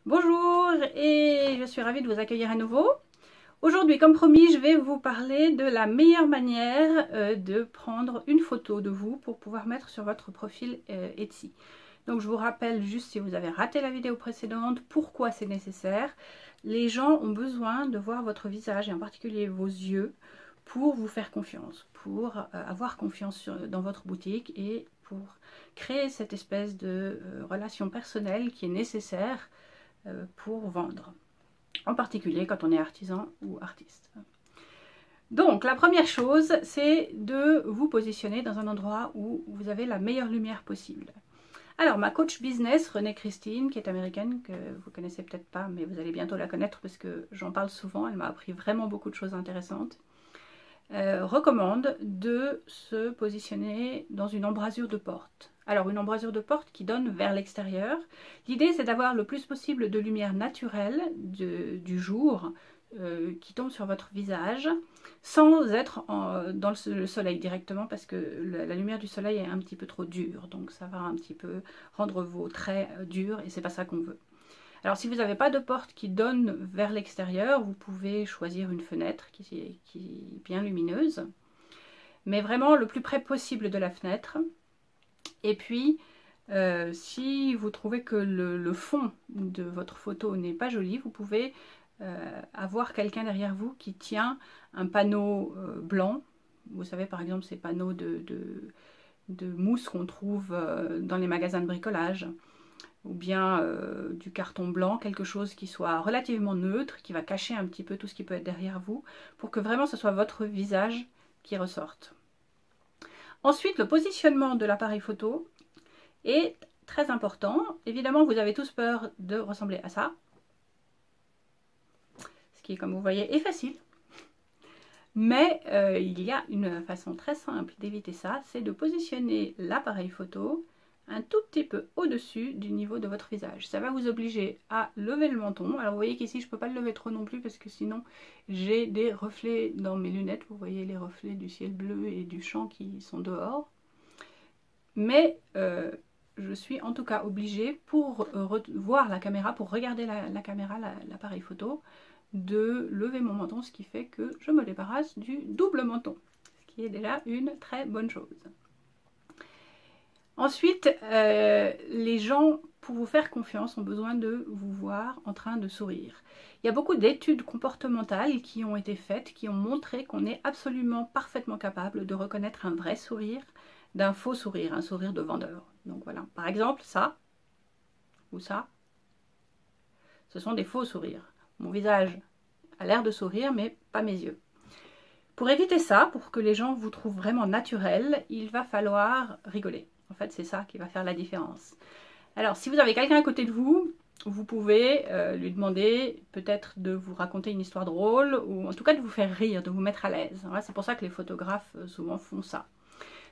Bonjour et je suis ravie de vous accueillir à nouveau. Aujourd'hui, comme promis, je vais vous parler de la meilleure manière de prendre une photo de vous pour pouvoir mettre sur votre profil Etsy. Donc je vous rappelle juste, si vous avez raté la vidéo précédente, pourquoi c'est nécessaire. Les gens ont besoin de voir votre visage et en particulier vos yeux pour vous faire confiance, pour avoir confiance dans votre boutique et pour créer cette espèce de relation personnelle qui est nécessaire pour vendre, en particulier quand on est artisan ou artiste. Donc la première chose, c'est de vous positionner dans un endroit où vous avez la meilleure lumière possible. Alors ma coach business, Renée Christine, qui est américaine, que vous connaissez peut-être pas, mais vous allez bientôt la connaître parce que j'en parle souvent, elle m'a appris vraiment beaucoup de choses intéressantes, recommande de se positionner dans une embrasure de porte. Alors une embrasure de porte qui donne vers l'extérieur. L'idée c'est d'avoir le plus possible de lumière naturelle du jour qui tombe sur votre visage sans être dans le soleil directement parce que la lumière du soleil est un petit peu trop dure. Donc ça va un petit peu rendre vos traits durs et c'est pas ça qu'on veut. Alors si vous n'avez pas de porte qui donne vers l'extérieur, vous pouvez choisir une fenêtre qui est bien lumineuse, mais vraiment le plus près possible de la fenêtre. Et puis, si vous trouvez que le fond de votre photo n'est pas joli, vous pouvez avoir quelqu'un derrière vous qui tient un panneau blanc. Vous savez par exemple ces panneaux de mousse qu'on trouve dans les magasins de bricolage, ou bien du carton blanc, quelque chose qui soit relativement neutre, qui va cacher un petit peu tout ce qui peut être derrière vous, pour que vraiment ce soit votre visage qui ressorte. Ensuite, le positionnement de l'appareil photo est très important. Évidemment, vous avez tous peur de ressembler à ça, ce qui, comme vous voyez, est facile. Mais il y a une façon très simple d'éviter ça, c'est de positionner l'appareil photo un tout petit peu au-dessus du niveau de votre visage. Ça va vous obliger à lever le menton. Alors vous voyez qu'ici je ne peux pas le lever trop non plus parce que sinon j'ai des reflets dans mes lunettes. Vous voyez les reflets du ciel bleu et du champ qui sont dehors. Mais je suis en tout cas obligée pour voir la caméra, pour regarder la caméra, l'appareil photo, de lever mon menton, ce qui fait que je me débarrasse du double menton, ce qui est déjà une très bonne chose. Ensuite, les gens, pour vous faire confiance, ont besoin de vous voir en train de sourire. Il y a beaucoup d'études comportementales qui ont été faites, qui ont montré qu'on est absolument parfaitement capable de reconnaître un vrai sourire d'un faux sourire, un sourire de vendeur. Donc voilà, par exemple, ça, ou ça, ce sont des faux sourires. Mon visage a l'air de sourire, mais pas mes yeux. Pour éviter ça, pour que les gens vous trouvent vraiment naturel, il va falloir rigoler. En fait, c'est ça qui va faire la différence. Alors, si vous avez quelqu'un à côté de vous, vous pouvez lui demander peut-être de vous raconter une histoire drôle, ou en tout cas de vous faire rire, de vous mettre à l'aise. Voilà, c'est pour ça que les photographes souvent font ça.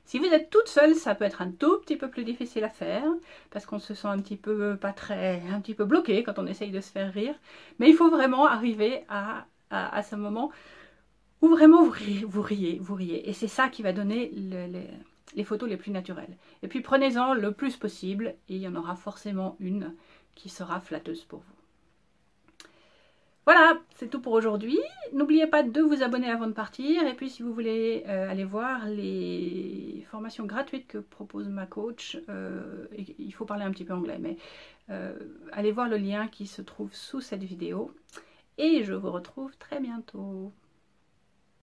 Si vous êtes toute seule, ça peut être un tout petit peu plus difficile à faire, parce qu'on se sent un petit peu un petit peu bloqué quand on essaye de se faire rire. Mais il faut vraiment arriver à ce moment où vraiment vous riez. Et c'est ça qui va donner les photos les plus naturelles. Et puis prenez-en le plus possible, et il y en aura forcément une qui sera flatteuse pour vous. Voilà, c'est tout pour aujourd'hui. N'oubliez pas de vous abonner avant de partir. Et puis si vous voulez aller voir les formations gratuites que propose ma coach, il faut parler un petit peu anglais, mais allez voir le lien qui se trouve sous cette vidéo. Et je vous retrouve très bientôt.